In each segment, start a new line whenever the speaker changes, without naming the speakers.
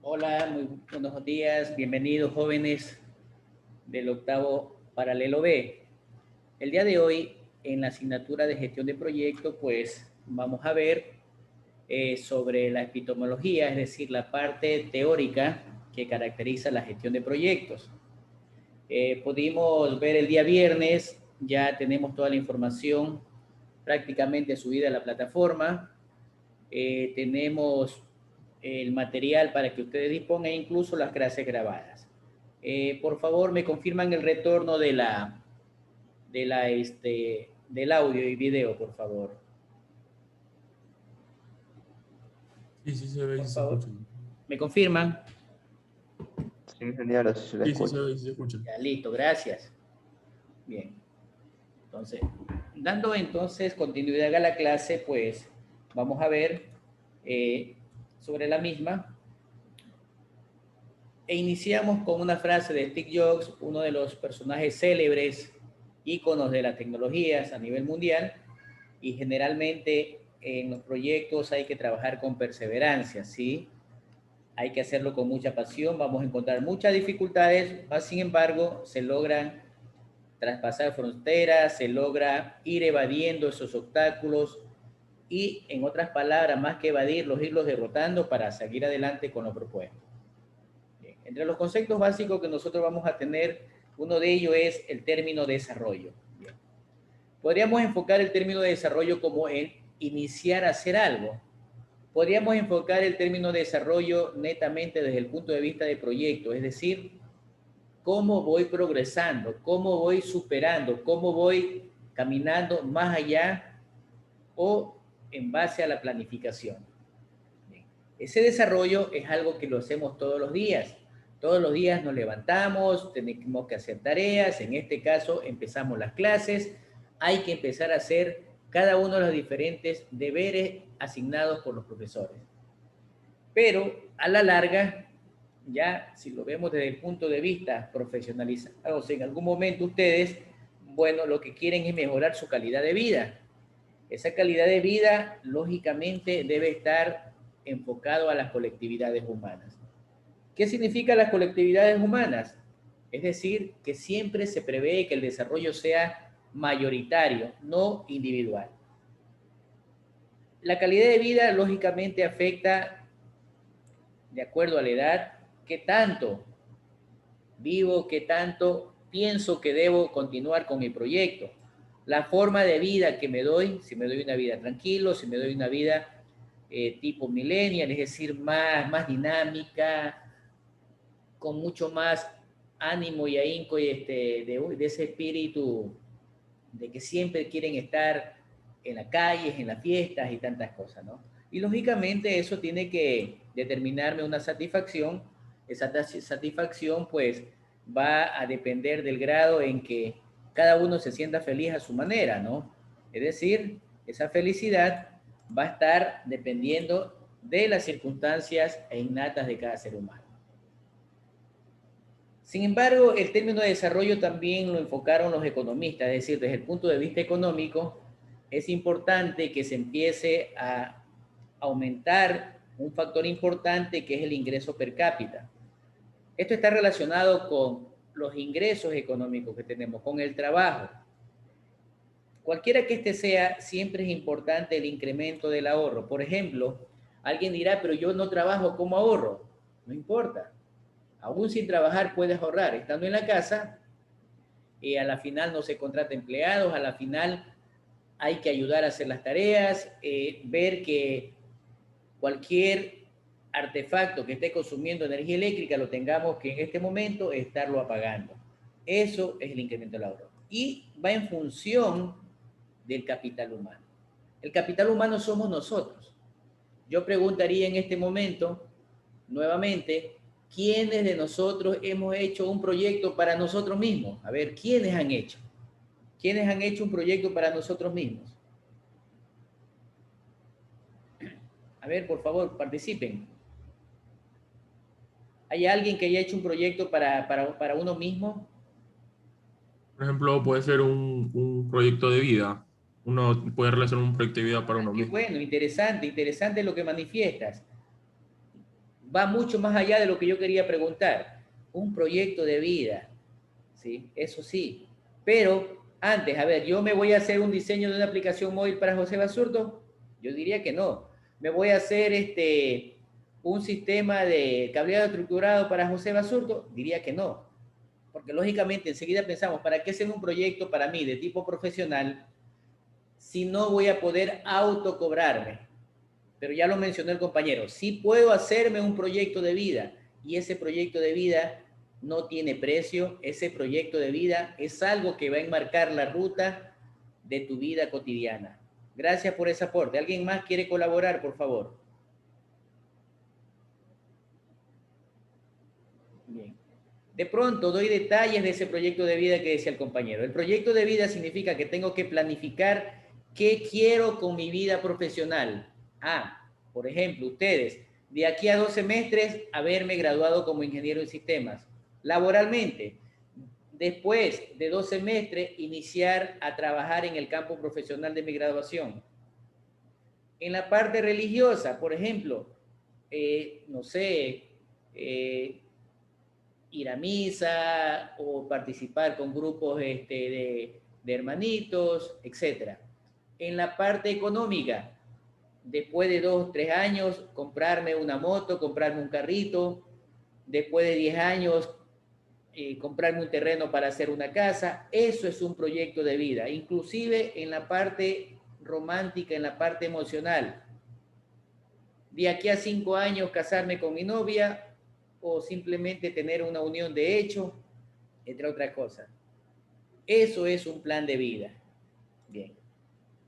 Hola, muy buenos días, bienvenidos jóvenes del octavo paralelo B. El día de hoy, en la asignatura de gestión de proyectos, pues vamos a ver sobre la epistemología, es decir, la parte teórica que caracteriza la gestión de proyectos. Pudimos ver el día viernes, ya tenemos toda la información prácticamente subida a la plataforma. Tenemos el material para que ustedes dispongan e incluso las clases grabadas. Por favor, me confirman el retorno del audio y video, por favor.
Sí, sí se ve y
Por
sí se
favor,
escucha.
¿me confirman?
Sí, ingeniero, sí se le
Sí, sí se
escucha.
ve y sí se escucha.
Ya, listo, gracias. Bien, entonces, dando entonces continuidad a la clase, pues vamos a ver sobre la misma. E iniciamos con una frase de Steve Jobs, uno de los personajes célebres, íconos de las tecnologías a nivel mundial, y generalmente en los proyectos hay que trabajar con perseverancia, ¿sí? Hay que hacerlo con mucha pasión, vamos a encontrar muchas dificultades, más sin embargo se logran traspasar fronteras, se logra ir evadiendo esos obstáculos y, en otras palabras, más que evadirlos, irlos derrotando para seguir adelante con lo propuesto. Bien. Entre los conceptos básicos que nosotros vamos a tener, uno de ellos es el término desarrollo. Bien. Podríamos enfocar el término de desarrollo como en iniciar a hacer algo. Podríamos enfocar el término desarrollo netamente desde el punto de vista de proyecto, es decir, cómo voy progresando, cómo voy superando, cómo voy caminando más allá o en base a la planificación. Bien. Ese desarrollo es algo que lo hacemos todos los días. Todos los días nos levantamos, tenemos que hacer tareas, en este caso empezamos las clases, hay que empezar a hacer cada uno de los diferentes deberes asignados por los profesores. Pero a la larga, ya si lo vemos desde el punto de vista profesionalizados, en algún momento ustedes, bueno, lo que quieren es mejorar su calidad de vida. Esa calidad de vida, lógicamente, debe estar enfocado a las colectividades humanas. ¿Qué significa las colectividades humanas? Es decir, que siempre se prevé que el desarrollo sea mayoritario, no individual. La calidad de vida, lógicamente, afecta, de acuerdo a la edad, qué tanto vivo, qué tanto pienso que debo continuar con mi proyecto. La forma de vida que me doy, si me doy una vida tranquilo, si me doy una vida tipo millennial, es decir, más dinámica, con mucho más ánimo y ahínco y de ese espíritu de que siempre quieren estar en las calles, en las fiestas y tantas cosas, ¿no? Y lógicamente eso tiene que determinarme una satisfacción. Esa satisfacción pues va a depender del grado en que cada uno se sienta feliz a su manera, ¿no? Es decir, esa felicidad va a estar dependiendo de las circunstancias innatas de cada ser humano. Sin embargo, el término de desarrollo también lo enfocaron los economistas, es decir, desde el punto de vista económico, es importante que se empiece a aumentar un factor importante que es el ingreso per cápita. Esto está relacionado con los ingresos económicos que tenemos, con el trabajo. Cualquiera que este sea, siempre es importante el incremento del ahorro. Por ejemplo, alguien dirá, pero yo no trabajo, ¿cómo ahorro? No importa. Aún sin trabajar puedes ahorrar. Estando en la casa, a la final no se contrata empleados, a la final hay que ayudar a hacer las tareas, ver que cualquier artefacto que esté consumiendo energía eléctrica lo tengamos que en este momento estarlo apagando. Eso es el incremento del ahorro. Y va en función del capital humano. El capital humano somos nosotros. Yo preguntaría en este momento, nuevamente, ¿quiénes de nosotros hemos hecho un proyecto para nosotros mismos? A ver, ¿quiénes han hecho? ¿Quiénes han hecho un proyecto para nosotros mismos? A ver, por favor, participen. ¿Hay alguien que haya hecho un proyecto para uno mismo?
Por ejemplo, puede ser un proyecto de vida. Uno puede realizar un proyecto de vida para
Ah,
uno
qué
mismo.
bueno, interesante, interesante lo que manifiestas. va mucho más allá de lo que yo quería preguntar. Un proyecto de vida, ¿sí? Eso sí. Pero antes, a ver, ¿yo me voy a hacer un diseño de una aplicación móvil para José Basurto? Yo diría que no. ¿Me voy a hacer un sistema de cableado estructurado para José Basurto? Diría que no. Porque lógicamente enseguida pensamos, ¿para qué hacer un proyecto para mí de tipo profesional si no voy a poder autocobrarme? Pero ya lo mencionó el compañero, sí puedo hacerme un proyecto de vida y ese proyecto de vida no tiene precio, ese proyecto de vida es algo que va a enmarcar la ruta de tu vida cotidiana. Gracias por ese aporte. ¿Alguien más quiere colaborar, por favor? Bien. De pronto doy detalles de ese proyecto de vida que decía el compañero. El proyecto de vida significa que tengo que planificar qué quiero con mi vida profesional. Por ejemplo, ustedes, de aquí a 2 semestres, haberme graduado como ingeniero en sistemas. Laboralmente, después de 2 semestres, iniciar a trabajar en el campo profesional de mi graduación. En la parte religiosa, por ejemplo, no sé, ir a misa o participar con grupos de hermanitos, etc. En la parte económica, después de 2 o 3 años, comprarme una moto, comprarme un carrito, después de 10 años, comprarme un terreno para hacer una casa. Eso es un proyecto de vida, inclusive en la parte romántica, en la parte emocional. De aquí a 5 años casarme con mi novia o simplemente tener una unión de hecho, entre otras cosas. Eso es un plan de vida. Bien.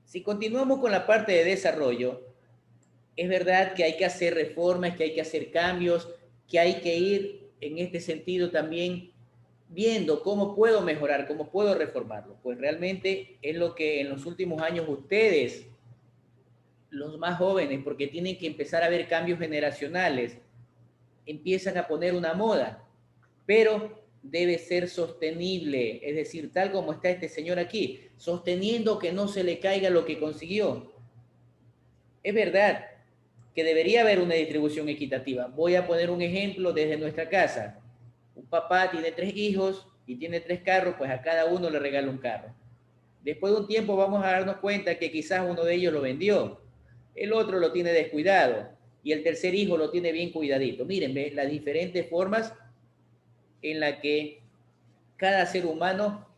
Si continuamos con la parte de desarrollo, es verdad que hay que hacer reformas, que hay que hacer cambios, que hay que ir en este sentido también viendo cómo puedo mejorar, cómo puedo reformarlo. Pues realmente es lo que en los últimos años ustedes, los más jóvenes, porque tienen que empezar a ver cambios generacionales, empiezan a poner una moda, pero debe ser sostenible, es decir, tal como está este señor aquí, sosteniendo que no se le caiga lo que consiguió. Es verdad que debería haber una distribución equitativa. Voy a poner un ejemplo desde nuestra casa. Un papá tiene 3 hijos y tiene 3 carros, pues a cada uno le regala un carro. Después de un tiempo vamos a darnos cuenta que quizás uno de ellos lo vendió, el otro lo tiene descuidado y el tercer hijo lo tiene bien cuidadito. Miren, ¿ve? Las diferentes formas en las que cada ser humano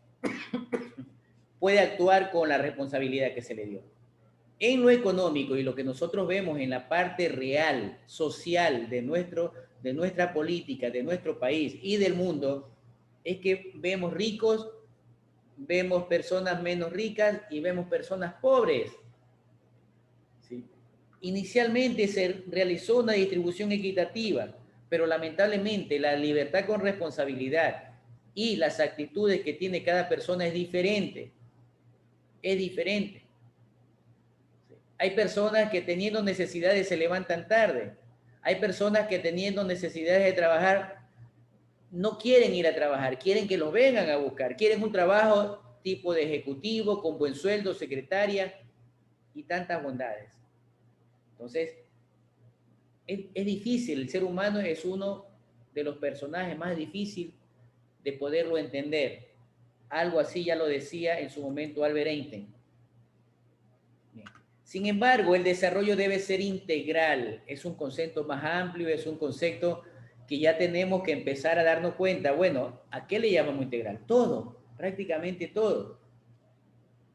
puede actuar con la responsabilidad que se le dio. En lo económico y lo que nosotros vemos en la parte real, social de nuestra política, de nuestro país y del mundo, es que vemos ricos, vemos personas menos ricas y vemos personas pobres. ¿Sí? Inicialmente se realizó una distribución equitativa, pero lamentablemente la libertad con responsabilidad y las actitudes que tiene cada persona es diferente. Es diferente. Hay personas que teniendo necesidades se levantan tarde. Hay personas que teniendo necesidades de trabajar no quieren ir a trabajar, quieren que los vengan a buscar, quieren un trabajo tipo de ejecutivo, con buen sueldo, secretaria y tantas bondades. Entonces, es difícil, el ser humano es uno de los personajes más difíciles de poderlo entender. Algo así ya lo decía en su momento Albert Einstein. Bien. Sin embargo, el desarrollo debe ser integral, es un concepto más amplio, es un concepto que ya tenemos que empezar a darnos cuenta. Bueno, ¿a qué le llamamos integral? Todo, prácticamente todo.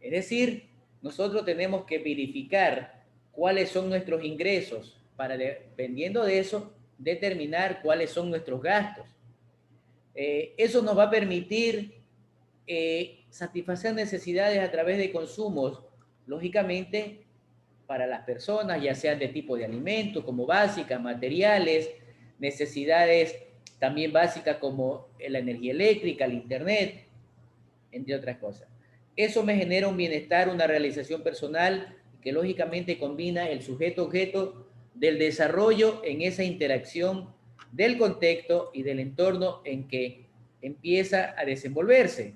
Es decir, nosotros tenemos que verificar cuáles son nuestros ingresos para, dependiendo de eso, determinar cuáles son nuestros gastos. Eso nos va a permitir satisfacer necesidades a través de consumos, lógicamente, para las personas, ya sean de tipo de alimentos, como básicas, materiales, necesidades también básicas como la energía eléctrica, el internet, entre otras cosas. Eso me genera un bienestar, una realización personal que lógicamente combina el sujeto-objeto del desarrollo en esa interacción del contexto y del entorno en que empieza a desenvolverse.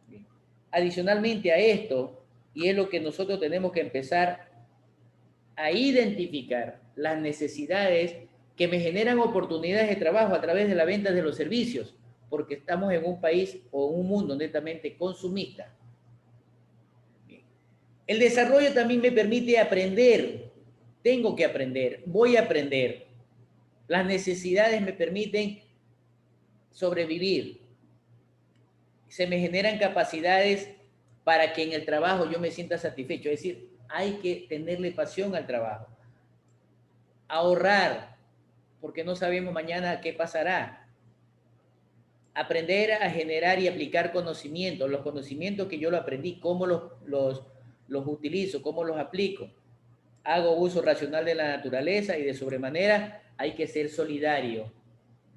Bien. Adicionalmente a esto, y es lo que nosotros tenemos que empezar a identificar las necesidades que me generan oportunidades de trabajo a través de la venta de los servicios, porque estamos en un país o un mundo netamente consumista. El desarrollo también me permite aprender. Tengo que aprender, voy a aprender. Las necesidades me permiten sobrevivir. Se me generan capacidades para que en el trabajo yo me sienta satisfecho. Es decir, hay que tenerle pasión al trabajo. Ahorrar, porque no sabemos mañana qué pasará. Aprender a generar y aplicar conocimientos. Los conocimientos que yo lo aprendí, cómo los utilizo, cómo los aplico. Hago uso racional de la naturaleza y de sobremanera hay que ser solidario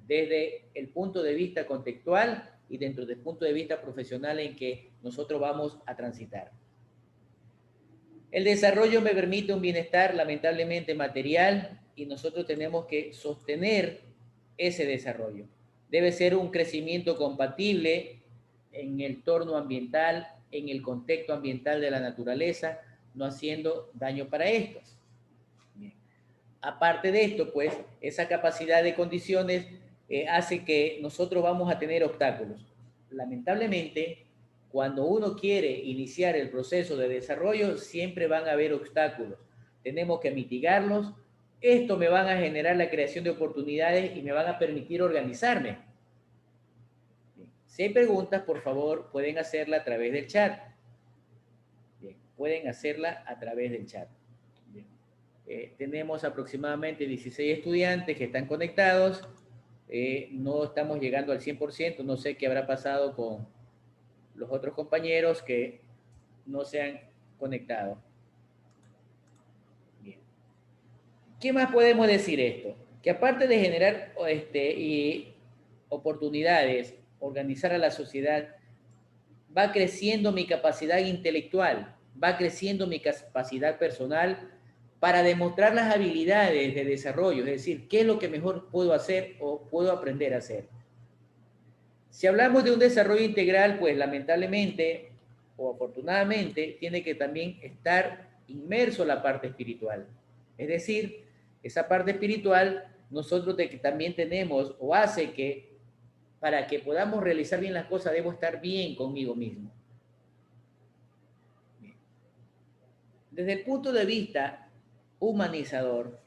desde el punto de vista contextual y dentro del punto de vista profesional en que nosotros vamos a transitar. El desarrollo me permite un bienestar lamentablemente material y nosotros tenemos que sostener ese desarrollo. Debe ser un crecimiento compatible en el entorno ambiental, en el contexto ambiental de la naturaleza, no haciendo daño para estos. Bien. Aparte de esto, pues, esa capacidad de condiciones hace que nosotros vamos a tener obstáculos. Lamentablemente, cuando uno quiere iniciar el proceso de desarrollo, siempre van a haber obstáculos. Tenemos que mitigarlos. Esto me van a generar la creación de oportunidades y me van a permitir organizarme. Bien. Si hay preguntas, por favor, pueden hacerla a través del chat. Bien, pueden hacerla a través del chat. Bien. Tenemos aproximadamente 16 estudiantes que están conectados. No estamos llegando al 100%. No sé qué habrá pasado con los otros compañeros que no se han conectado. Bien. ¿Qué más podemos decir esto? Que aparte de generar oportunidades, organizar a la sociedad, va creciendo mi capacidad intelectual, va creciendo mi capacidad personal para demostrar las habilidades de desarrollo, es decir, qué es lo que mejor puedo hacer o puedo aprender a hacer. Si hablamos de un desarrollo integral, pues lamentablemente o afortunadamente tiene que también estar inmerso la parte espiritual. Es decir, esa parte espiritual nosotros también tenemos o hace que para que podamos realizar bien las cosas debo estar bien conmigo mismo. Bien. Desde el punto de vista humanizador,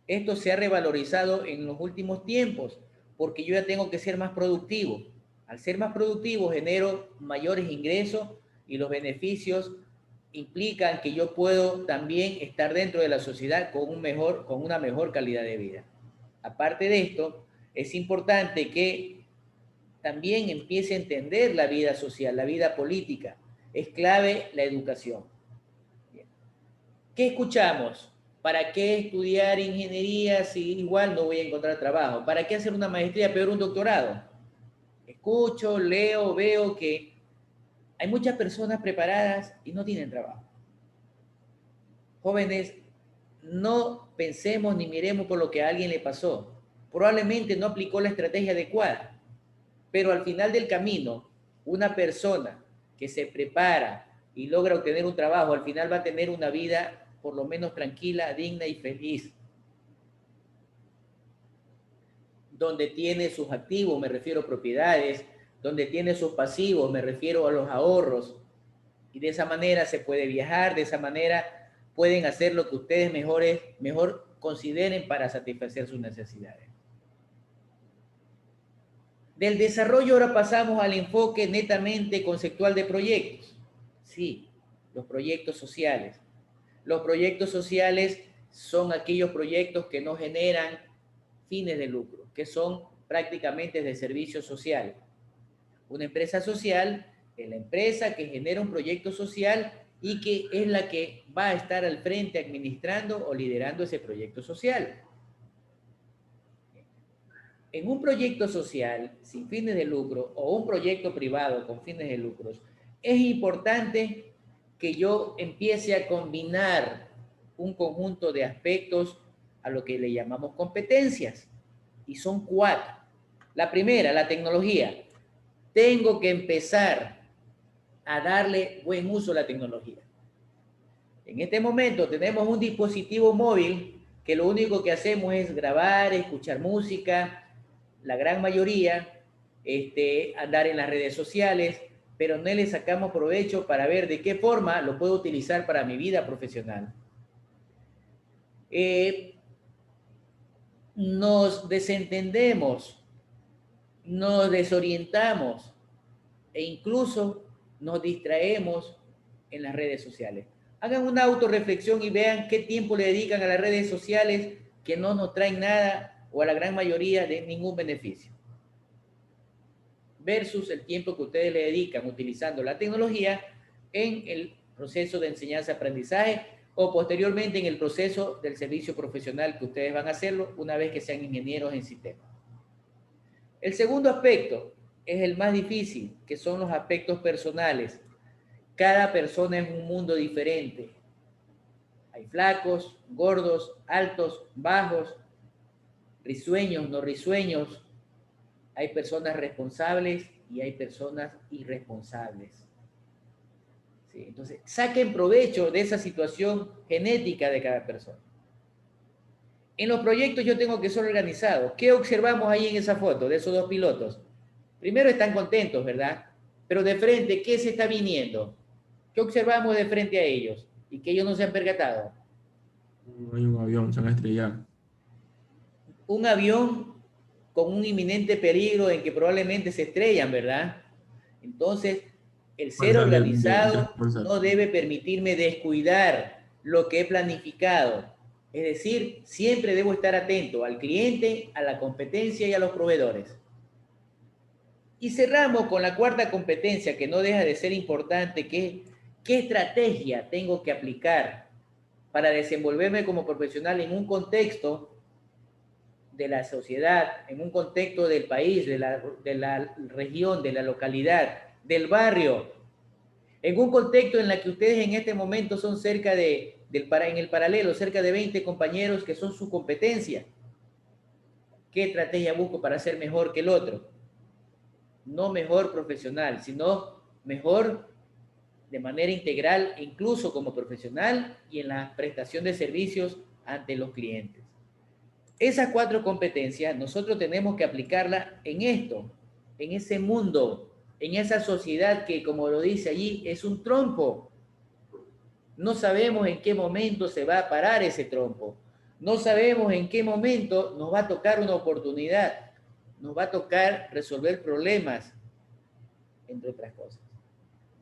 esto se ha revalorizado en los últimos tiempos porque yo ya tengo que ser más productivo. Al ser más productivo genero mayores ingresos y los beneficios implican que yo puedo también estar dentro de la sociedad con una mejor calidad de vida. Aparte de esto, es importante que también empiece a entender la vida social, la vida política. Es clave la educación. Bien. ¿Qué escuchamos? ¿Para qué estudiar ingeniería si igual no voy a encontrar trabajo? ¿Para qué hacer una maestría, peor un doctorado? Escucho, leo, veo que hay muchas personas preparadas y no tienen trabajo. Jóvenes, no pensemos ni miremos por lo que a alguien le pasó. Probablemente no aplicó la estrategia adecuada, pero al final del camino, una persona que se prepara y logra obtener un trabajo, al final va a tener una vida por lo menos tranquila, digna y feliz. Donde tiene sus activos, me refiero a propiedades, donde tiene sus pasivos, me refiero a los ahorros, y de esa manera se puede viajar, de esa manera pueden hacer lo que ustedes mejor consideren para satisfacer sus necesidades. Del desarrollo ahora pasamos al enfoque netamente conceptual de proyectos. Sí, los proyectos sociales. Los proyectos sociales son aquellos proyectos que no generan fines de lucro, que son prácticamente de servicio social. Una empresa social es la empresa que genera un proyecto social y que es la que va a estar al frente administrando o liderando ese proyecto social. En un proyecto social sin fines de lucro o un proyecto privado con fines de lucros, es importante que yo empiece a combinar un conjunto de aspectos a lo que le llamamos competencias. Y son 4. La primera, la tecnología. Tengo que empezar a darle buen uso a la tecnología. En este momento tenemos un dispositivo móvil que lo único que hacemos es grabar, escuchar música, la gran mayoría, andar en las redes sociales, pero no le sacamos provecho para ver de qué forma lo puedo utilizar para mi vida profesional. Nos desentendemos, nos desorientamos e incluso nos distraemos en las redes sociales. Hagan una autorreflexión y vean qué tiempo le dedican a las redes sociales que no nos traen nada o a la gran mayoría de ningún beneficio. Versus el tiempo que ustedes le dedican utilizando la tecnología en el proceso de enseñanza-aprendizaje o posteriormente en el proceso del servicio profesional que ustedes van a hacerlo una vez que sean ingenieros en sistemas. El segundo aspecto es el más difícil, que son los aspectos personales. Cada persona es un mundo diferente. Hay flacos, gordos, altos, bajos, risueños, no risueños. Hay personas responsables y hay personas irresponsables. ¿Sí? Entonces, saquen provecho de esa situación genética de cada persona. En los proyectos yo tengo que ser organizado. ¿Qué observamos ahí en esa foto de esos dos pilotos? Primero están contentos, ¿verdad? Pero de frente, ¿qué se está viniendo? ¿Qué observamos de frente a ellos? Y que ellos no se han percatado.
Hay un avión, se van a estrellar.
Un avión con un inminente peligro en que probablemente se estrellan, ¿verdad? Entonces, el ser organizado no debe permitirme descuidar lo que he planificado. Es decir, siempre debo estar atento al cliente, a la competencia y a los proveedores. Y cerramos con la cuarta competencia, que no deja de ser importante, que es qué estrategia tengo que aplicar para desenvolverme como profesional en un contexto de la sociedad, en un contexto del país, de la región, de la localidad, del barrio, en un contexto en el que ustedes en este momento son cerca en el paralelo, cerca de 20 compañeros que son su competencia. ¿Qué estrategia busco para ser mejor que el otro? No mejor profesional, sino mejor de manera integral, incluso como profesional y en la prestación de servicios ante los clientes. Esas cuatro competencias nosotros tenemos que aplicarlas en esto, en ese mundo, en esa sociedad que, como lo dice allí, es un trompo. No sabemos en qué momento se va a parar ese trompo. No sabemos en qué momento nos va a tocar una oportunidad. Nos va a tocar resolver problemas, entre otras cosas.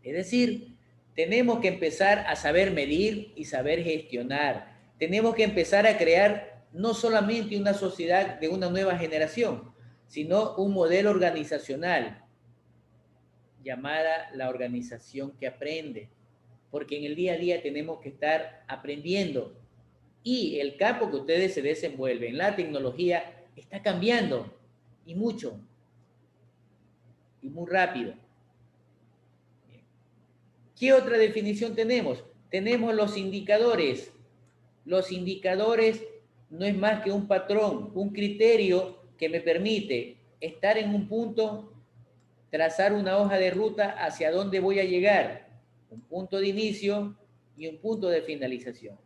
Es decir, tenemos que empezar a saber medir y saber gestionar. Tenemos que empezar a crear no solamente una sociedad de una nueva generación, sino un modelo organizacional llamada la organización que aprende. Porque en el día a día tenemos que estar aprendiendo. Y el campo que ustedes se desenvuelven, la tecnología, está cambiando. Y mucho. Y muy rápido. ¿Qué otra definición tenemos? Tenemos los indicadores. Los indicadores no es más que un patrón, un criterio que me permite estar en un punto, trazar una hoja de ruta hacia dónde voy a llegar, un punto de inicio y un punto de finalización,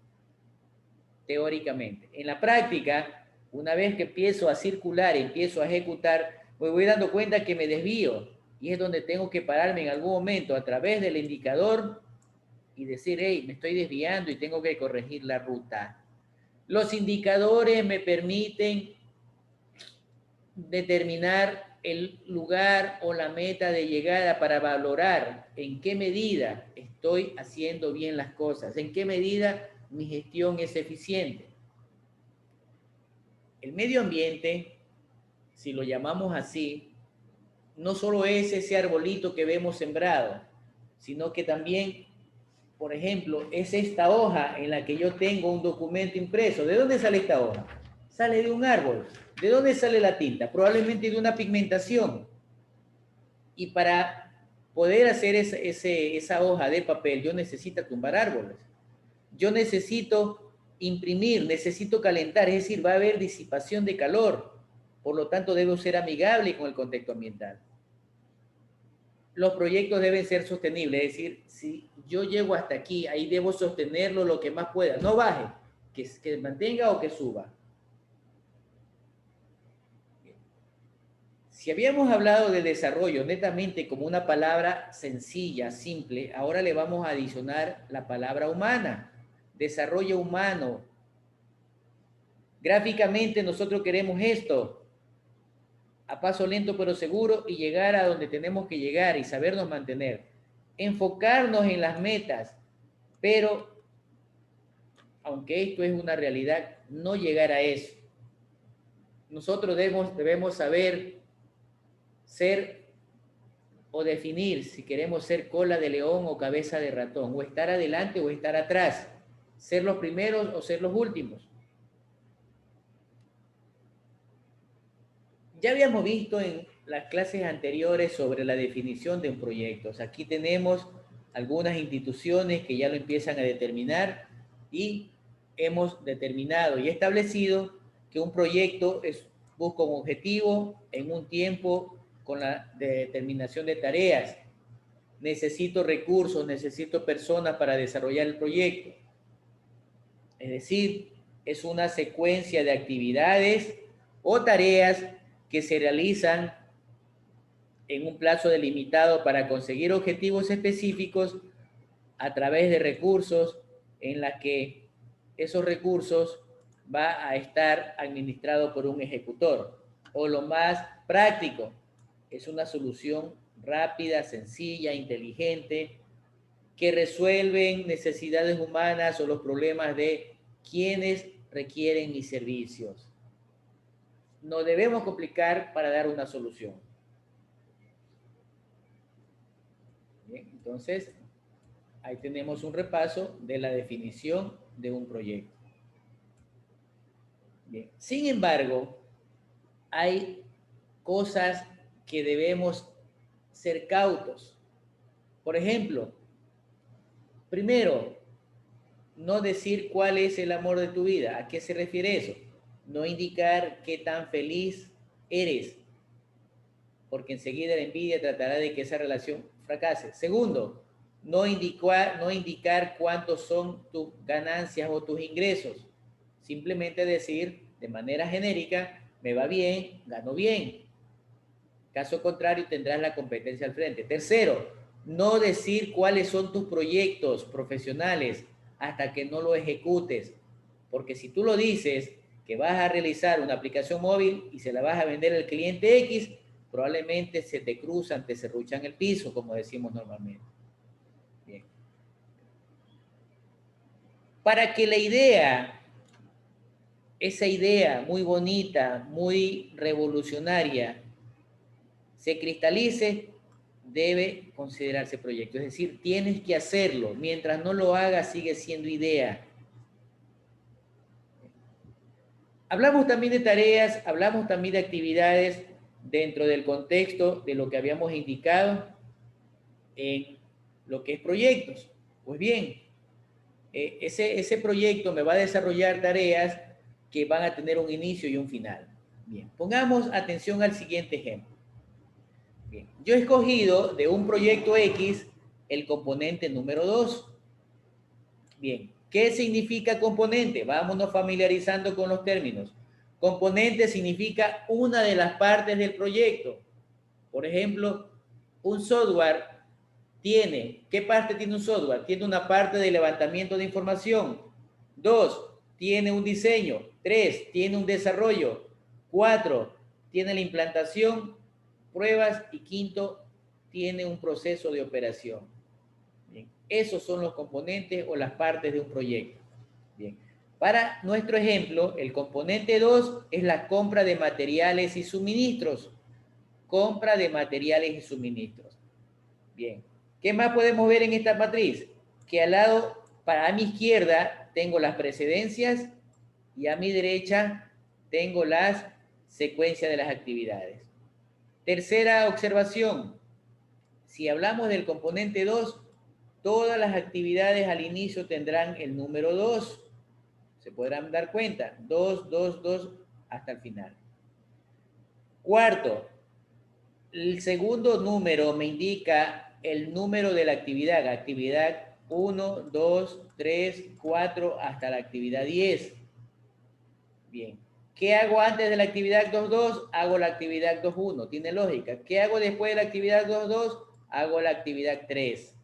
teóricamente. En la práctica, una vez que empiezo a circular, empiezo a ejecutar, me voy dando cuenta que me desvío y es donde tengo que pararme en algún momento a través del indicador y decir, hey, me estoy desviando y tengo que corregir la ruta. Los indicadores me permiten determinar el lugar o la meta de llegada para valorar en qué medida estoy haciendo bien las cosas, en qué medida mi gestión es eficiente. El medio ambiente, si lo llamamos así, no solo es ese arbolito que vemos sembrado, sino que también, por ejemplo, es esta hoja en la que yo tengo un documento impreso. ¿De dónde sale esta hoja? Sale de un árbol. ¿De dónde sale la tinta? Probablemente de una pigmentación. Y para poder hacer esa hoja de papel, yo necesito tumbar árboles. Yo necesito imprimir, necesito calentar, es decir, va a haber disipación de calor. Por lo tanto, debo ser amigable con el contexto ambiental. Los proyectos deben ser sostenibles, es decir, si yo llego hasta aquí, ahí debo sostenerlo lo que más pueda, no baje, que mantenga o que suba. Si habíamos hablado de desarrollo netamente como una palabra sencilla, simple, ahora le vamos a adicionar la palabra humana, desarrollo humano. Gráficamente nosotros queremos esto, a paso lento pero seguro, y llegar a donde tenemos que llegar y sabernos mantener. Enfocarnos en las metas, pero aunque esto es una realidad, no llegar a eso. Nosotros debemos saber ser o definir si queremos ser cola de león o cabeza de ratón, o estar adelante o estar atrás, ser los primeros o ser los últimos. Ya habíamos visto en las clases anteriores sobre la definición de un proyecto. Aquí tenemos algunas instituciones que ya lo empiezan a determinar y hemos determinado y establecido que un proyecto busca un objetivo en un tiempo con la determinación de tareas. Necesito recursos, necesito personas para desarrollar el proyecto. Es decir, es una secuencia de actividades o tareas que se realizan en un plazo delimitado para conseguir objetivos específicos a través de recursos en la que esos recursos va a estar administrado por un ejecutor. O lo más práctico, es una solución rápida, sencilla, inteligente, que resuelven necesidades humanas o los problemas de quienes requieren mis servicios. No debemos complicar para dar una solución. Bien, entonces, ahí tenemos un repaso de la definición de un proyecto. Bien, sin embargo, hay cosas que debemos ser cautos. Por ejemplo, primero, no decir cuál es el amor de tu vida. ¿A qué se refiere eso? No indicar qué tan feliz eres, porque enseguida la envidia tratará de que esa relación fracase. Segundo, no indicar cuántos son tus ganancias o tus ingresos. Simplemente decir de manera genérica, me va bien, gano bien. Caso contrario, tendrás la competencia al frente. Tercero, no decir cuáles son tus proyectos profesionales hasta que no lo ejecutes. Porque si tú lo dices, que vas a realizar una aplicación móvil y se la vas a vender al cliente X, probablemente se te cruzan, te serruchan el piso, como decimos normalmente. Bien. Para que la idea, esa idea muy bonita, muy revolucionaria, se cristalice, debe considerarse proyecto. Es decir, tienes que hacerlo. Mientras no lo hagas, sigue siendo idea. Hablamos también de tareas, hablamos también de actividades dentro del contexto de lo que habíamos indicado en lo que es proyectos. Pues bien, ese proyecto me va a desarrollar tareas que van a tener un inicio y un final. Bien, pongamos atención al siguiente ejemplo. Bien, yo he escogido de un proyecto X el componente número 2. Bien, ¿qué significa componente? Vámonos familiarizando con los términos. Componente significa una de las partes del proyecto. Por ejemplo, un software tiene, ¿qué parte tiene un software? Tiene una parte de levantamiento de información. 2, tiene un diseño. 3, tiene un desarrollo. 4, tiene la implantación, pruebas. Y 5, tiene un proceso de operación. Bien, esos son los componentes o las partes de un proyecto. Bien, para nuestro ejemplo, el componente 2 es la compra de materiales y suministros. Compra de materiales y suministros. Bien, ¿qué más podemos ver en esta matriz? Que al lado, a mi izquierda, tengo las precedencias y a mi derecha tengo las secuencias de las actividades. Tercera observación. Si hablamos del componente 2, todas las actividades al inicio tendrán el número 2. Se podrán dar cuenta. 2, 2, 2 hasta el final. Cuarto, el segundo número me indica el número de la actividad 1, 2, 3, 4, hasta la actividad 10. Bien. ¿Qué hago antes de la actividad 2.2? Hago la actividad 2.1. Tiene lógica. ¿Qué hago después de la actividad 2.2? Hago la actividad 3.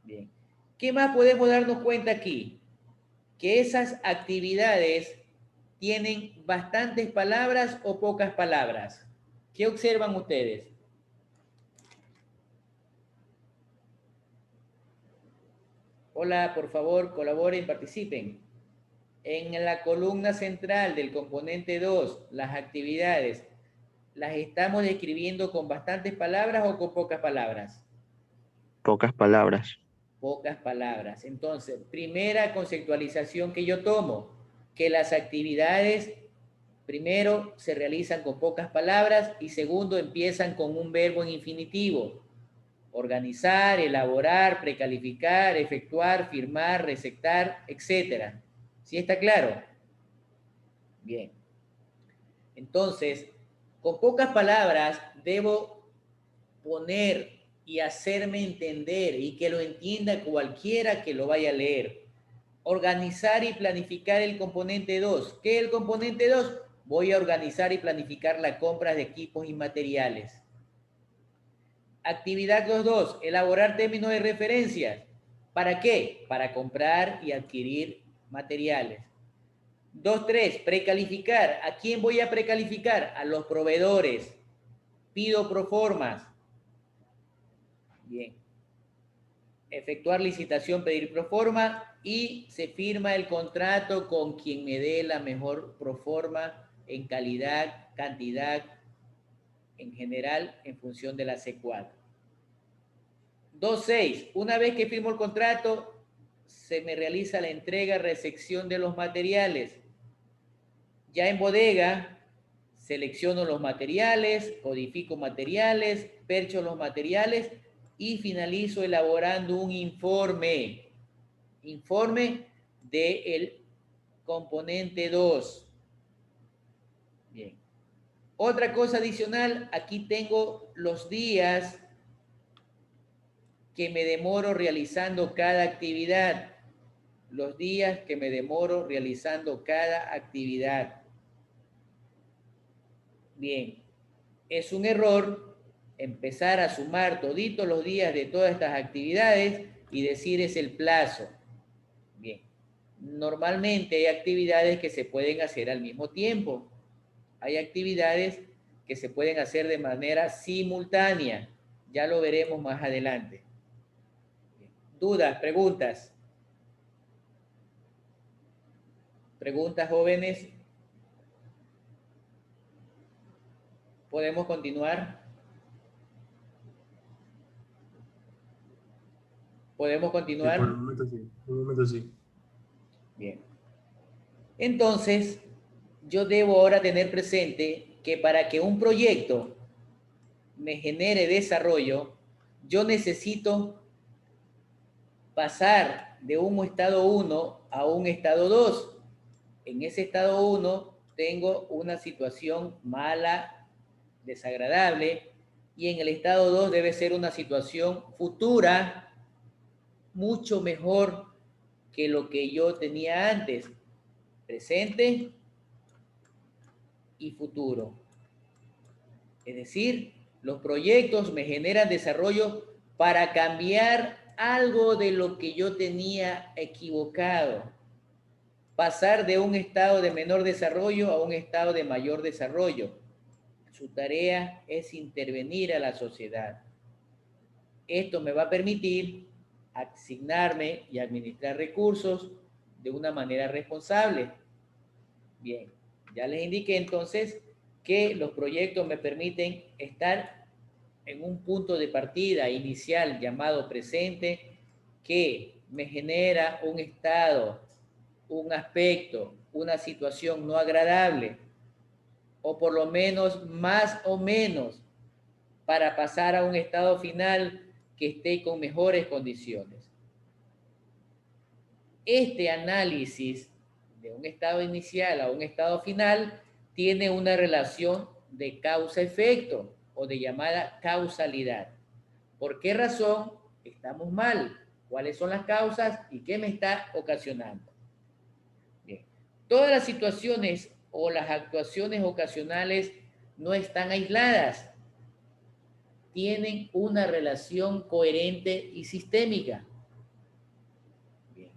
Bien. ¿Qué más podemos darnos cuenta aquí? Que esas actividades tienen bastantes palabras o pocas palabras. ¿Qué observan ustedes? Hola, por favor, colaboren, participen. En la columna central del componente 2, las actividades, ¿las estamos describiendo con bastantes palabras o con pocas palabras?
Pocas palabras.
Pocas palabras. Entonces, primera conceptualización que yo tomo, que las actividades, primero, se realizan con pocas palabras y segundo, empiezan con un verbo en infinitivo. Organizar, elaborar, precalificar, efectuar, firmar, receptar, etc. ¿Sí está claro? Bien. Entonces, con pocas palabras debo poner y hacerme entender y que lo entienda cualquiera que lo vaya a leer. Organizar y planificar el componente 2. ¿Qué es el componente 2? Voy a organizar y planificar la compra de equipos y materiales. Actividad 2.2. Elaborar términos de referencia. ¿Para qué? Para comprar y adquirir materiales. 2.3. Precalificar. ¿A quién voy a precalificar? A los proveedores. Pido proformas. Bien. Efectuar licitación, pedir proforma y se firma el contrato con quien me dé la mejor proforma en calidad, cantidad, en general, en función de la C4. 2.6. Una vez que firmo el contrato, se me realiza la entrega, recepción de los materiales. Ya en bodega, selecciono los materiales, codifico materiales, percho los materiales y finalizo elaborando un informe. Informe del componente 2. Bien. Otra cosa adicional, aquí tengo los días que me demoro realizando cada actividad. Los días que me demoro realizando cada actividad. Bien, es un error empezar a sumar toditos los días de todas estas actividades y decir es el plazo. Bien, normalmente hay actividades que se pueden hacer al mismo tiempo. Hay actividades que se pueden hacer de manera simultánea. Ya lo veremos más adelante. ¿Dudas, preguntas? ¿Preguntas, jóvenes? ¿Podemos continuar? ¿Podemos
Sí, por
continuar?
el momento sí. Por el momento sí.
Bien. Entonces, yo debo ahora tener presente que para que un proyecto me genere desarrollo, yo necesito pasar de un estado 1 a un estado 2. En ese estado 1 tengo una situación mala, desagradable, y en el estado 2 debe ser una situación futura mucho mejor que lo que yo tenía antes, presente y futuro. Es decir, los proyectos me generan desarrollo para cambiar algo de lo que yo tenía equivocado. Pasar de un estado de menor desarrollo a un estado de mayor desarrollo. Su tarea es intervenir a la sociedad. Esto me va a permitir asignarme y administrar recursos de una manera responsable. Bien, ya les indiqué entonces que los proyectos me permiten estar en un punto de partida inicial llamado presente que me genera un estado, un aspecto, una situación no agradable, o por lo menos más o menos para pasar a un estado final que esté con mejores condiciones. Este análisis de un estado inicial a un estado final tiene una relación de causa-efecto o de llamada causalidad. ¿Por qué razón estamos mal? ¿Cuáles son las causas y qué me está ocasionando? Bien. Todas las situaciones o las actuaciones ocasionales no están aisladas. Tienen una relación coherente y sistémica. Bien.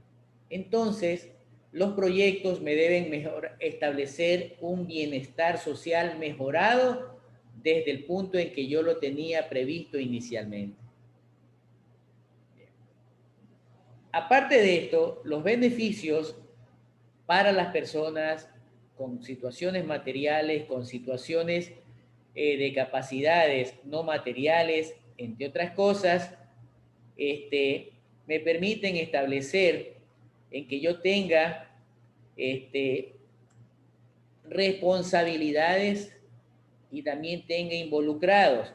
Entonces, los proyectos me deben establecer un bienestar social mejorado desde el punto en que yo lo tenía previsto inicialmente. Bien. Aparte de esto, los beneficios para las personas con situaciones materiales, con situaciones de capacidades no materiales, entre otras cosas, me permiten establecer en que yo tenga responsabilidades y también tenga involucrados.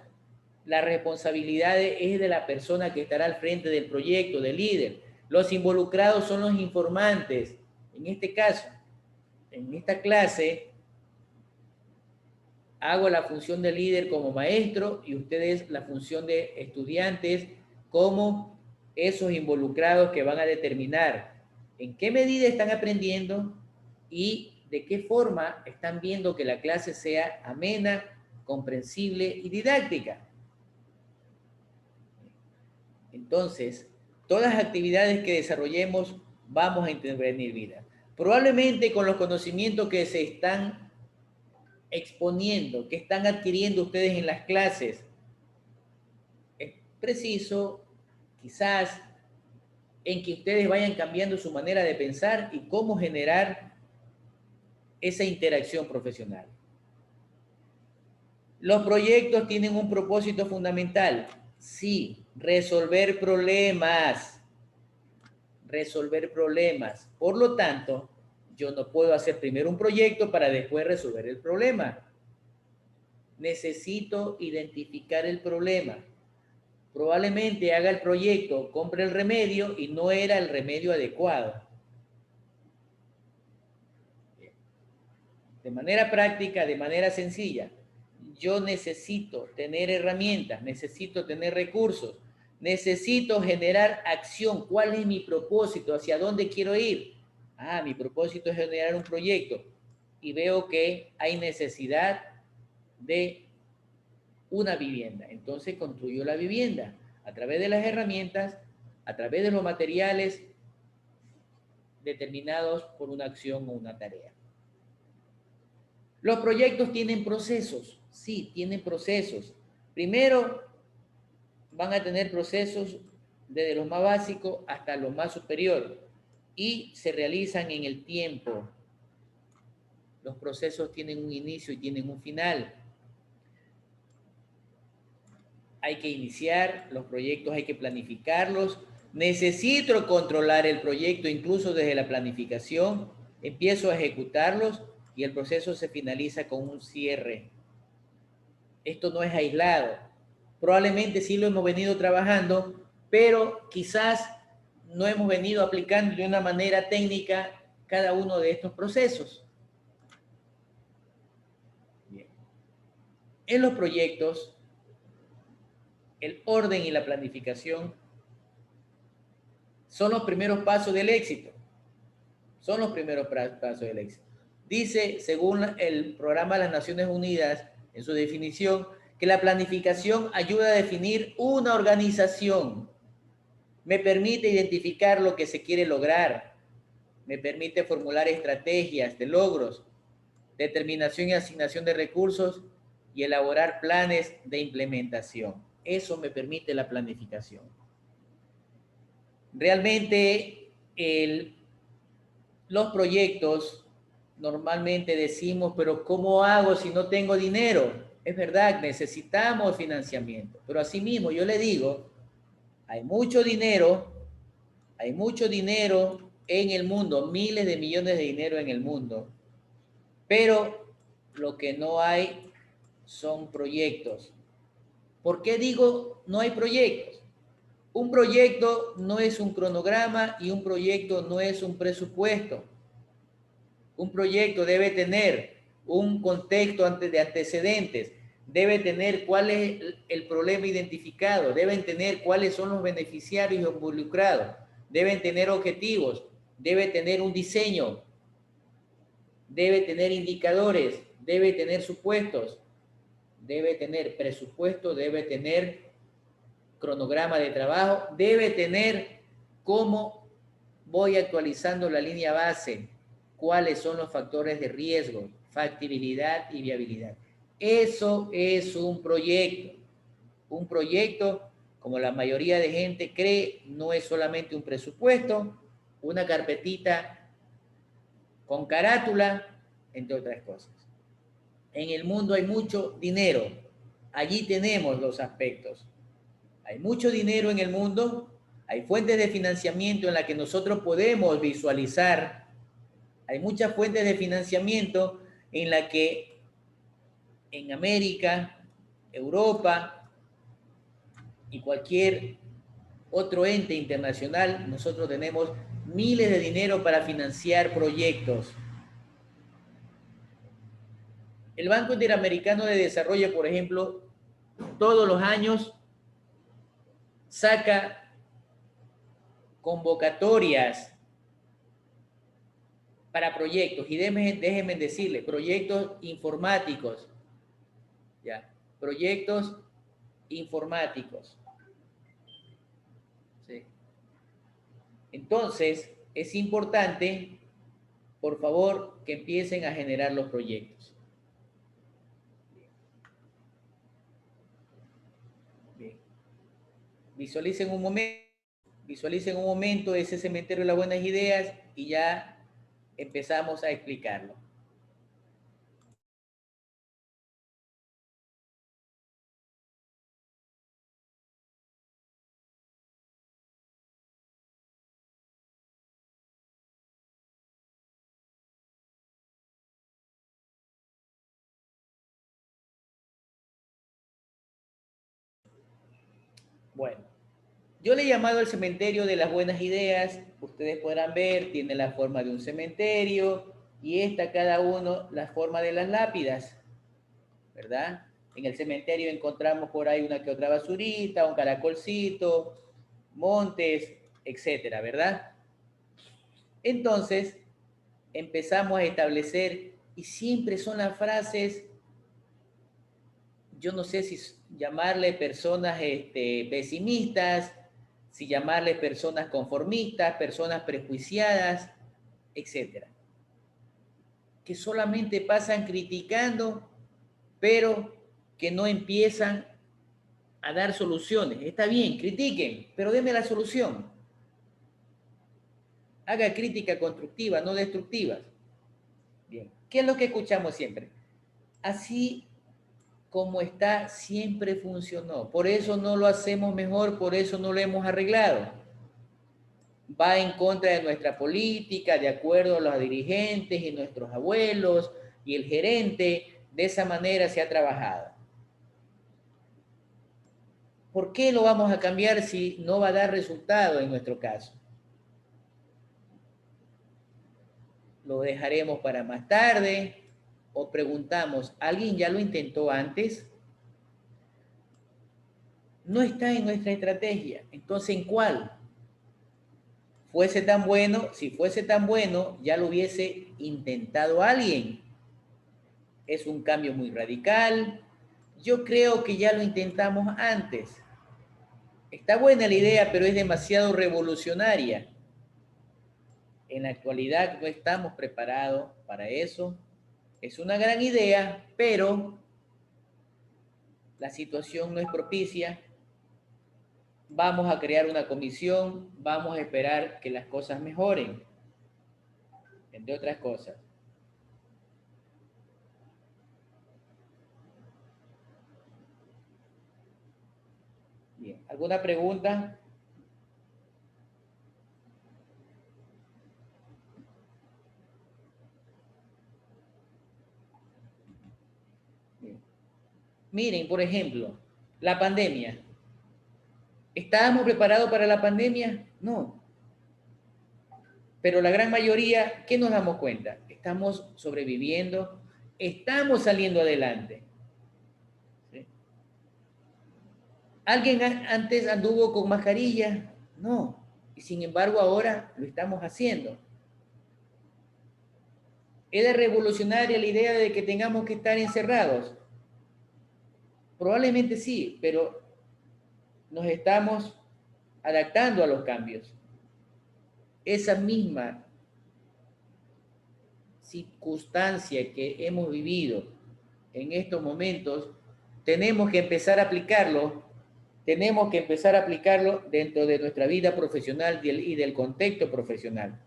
La responsabilidad es de la persona que estará al frente del proyecto, del líder. Los involucrados son los informantes. En este caso, en esta clase, hago la función de líder como maestro y ustedes la función de estudiantes como esos involucrados que van a determinar en qué medida están aprendiendo y de qué forma están viendo que la clase sea amena, comprensible y didáctica. Entonces, todas las actividades que desarrollemos vamos a intervenir vida. Probablemente con los conocimientos que se están exponiendo, que están adquiriendo ustedes en las clases, es preciso quizás en que ustedes vayan cambiando su manera de pensar y cómo generar esa interacción profesional. Los proyectos tienen un propósito fundamental. Sí, resolver problemas. Resolver problemas. Por lo tanto, yo no puedo hacer primero un proyecto para después resolver el problema. Necesito identificar el problema. Probablemente haga el proyecto, compre el remedio y no era el remedio adecuado. De manera práctica, de manera sencilla, yo necesito tener herramientas, necesito tener recursos, necesito generar acción. ¿Cuál es mi propósito? ¿Hacia dónde quiero ir? Ah, mi propósito es generar un proyecto y veo que hay necesidad de una vivienda. Entonces construyo la vivienda a través de las herramientas, a través de los materiales determinados por una acción o una tarea. Los proyectos tienen procesos. Sí, tienen procesos. Primero, van a tener procesos desde lo más básico hasta lo más superior y se realizan en el tiempo. Los procesos tienen un inicio y tienen un final. Hay que iniciar los proyectos, hay que planificarlos. Necesito controlar el proyecto incluso desde la planificación. Empiezo a ejecutarlos y el proceso se finaliza con un cierre. Esto no es aislado. Probablemente sí lo hemos venido trabajando, pero quizás no hemos venido aplicando de una manera técnica cada uno de estos procesos. Bien. En los proyectos, el orden y la planificación son los primeros pasos del éxito. Son los primeros pasos del éxito. Dice, según el Programa de las Naciones Unidas, en su definición, que la planificación ayuda a definir una organización. Me permite identificar lo que se quiere lograr. Me permite formular estrategias de logros, determinación y asignación de recursos y elaborar planes de implementación. Eso me permite la planificación. Realmente, los proyectos normalmente decimos, pero ¿cómo hago si no tengo dinero? Es verdad, necesitamos financiamiento, pero asimismo yo le digo, hay mucho dinero en el mundo, miles de millones de dinero en el mundo, pero lo que no hay son proyectos. ¿Por qué digo no hay proyectos? Un proyecto no es un cronograma y un proyecto no es un presupuesto. Un proyecto debe tener un contexto de antecedentes, debe tener cuál es el problema identificado, deben tener cuáles son los beneficiarios involucrados, deben tener objetivos, debe tener un diseño, debe tener indicadores, debe tener supuestos, debe tener presupuesto, debe tener cronograma de trabajo, debe tener cómo voy actualizando la línea base, cuáles son los factores de riesgo, factibilidad y viabilidad. Eso es un proyecto. Un proyecto, como la mayoría de gente cree, no es solamente un presupuesto, una carpetita con carátula, entre otras cosas. En el mundo hay mucho dinero. Allí tenemos los aspectos. Hay mucho dinero en el mundo, hay fuentes de financiamiento en las que nosotros podemos visualizar, hay muchas fuentes de financiamiento en las que en América, Europa y cualquier otro ente internacional, nosotros tenemos miles de dinero para financiar proyectos. El Banco Interamericano de Desarrollo, por ejemplo, todos los años saca convocatorias para proyectos, y déjenme decirles, proyectos informáticos, ¿ya? Proyectos informáticos. ¿Sí? Entonces, es importante, por favor, que empiecen a generar los proyectos. Bien. Visualicen un momento ese cementerio de las buenas ideas y ya empezamos a explicarlo. Bueno, yo le he llamado el cementerio de las buenas ideas. Ustedes podrán ver, tiene la forma de un cementerio y esta cada uno la forma de las lápidas, ¿verdad? En el cementerio encontramos por ahí una que otra basurita, un caracolcito, montes, etcétera, ¿verdad? Entonces, empezamos a establecer, y siempre son las frases, yo no sé si llamarle personas pesimistas, si llamarle personas conformistas, personas prejuiciadas, etcétera, que solamente pasan criticando, pero que no empiezan a dar soluciones. Está bien, critiquen, pero denme la solución. Haga crítica constructiva, no destructiva. Bien, ¿qué es lo que escuchamos siempre? Así como está, siempre funcionó. Por eso no lo hacemos mejor, por eso no lo hemos arreglado. Va en contra de nuestra política, de acuerdo a los dirigentes y nuestros abuelos y el gerente. De esa manera se ha trabajado. ¿Por qué lo vamos a cambiar si no va a dar resultado en nuestro caso? ¿Lo dejaremos para más tarde? ¿O preguntamos, ¿alguien ya lo intentó antes? No está en nuestra estrategia. Entonces, ¿en cuál? Fuese tan bueno, si fuese tan bueno, ya lo hubiese intentado alguien. Es un cambio muy radical. Yo creo que ya lo intentamos antes. Está buena la idea, pero es demasiado revolucionaria. En la actualidad no estamos preparados para eso. Es una gran idea, pero la situación no es propicia. Vamos a crear una comisión, vamos a esperar que las cosas mejoren, entre otras cosas. Bien, ¿alguna pregunta? Bien. Miren, por ejemplo, la pandemia. ¿Estábamos preparados para la pandemia? No. Pero la gran mayoría, ¿qué nos damos cuenta? Estamos sobreviviendo, estamos saliendo adelante. ¿Alguien antes anduvo con mascarilla? No. Y sin embargo ahora lo estamos haciendo. ¿Era revolucionaria la idea de que tengamos que estar encerrados? Probablemente sí, pero nos estamos adaptando a los cambios. Esa misma circunstancia que hemos vivido en estos momentos, tenemos que empezar a aplicarlo, dentro de nuestra vida profesional y del contexto profesional.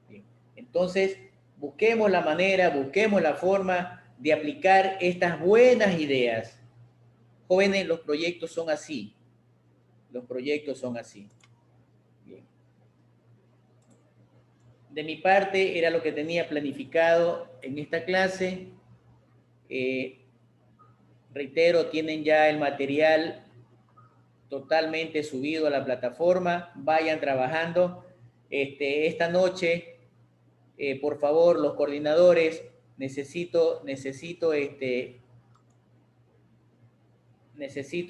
Bien. Entonces, busquemos la manera, busquemos la forma de aplicar estas buenas ideas. Jóvenes, los proyectos son así. Los proyectos son así. Bien. De mi parte, era lo que tenía planificado en esta clase. Reitero, tienen ya el material totalmente subido a la plataforma. Vayan trabajando. Esta noche, por favor, los coordinadores, necesito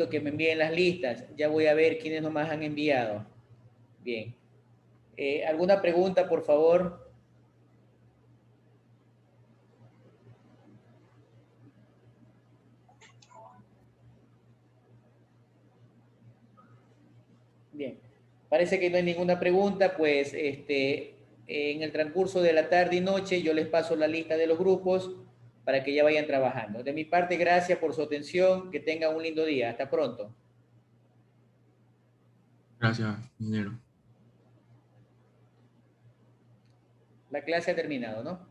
que me envíen las listas. Ya voy a ver quiénes nomás han enviado. Bien. ¿Alguna pregunta, por favor? Bien. Parece que no hay ninguna pregunta, pues en el transcurso de la tarde y noche yo les paso la lista de los grupos para que ya vayan trabajando. De mi parte, gracias por su atención. Que tengan un lindo día. Hasta pronto.
Gracias, ingeniero.
La clase ha terminado, ¿no?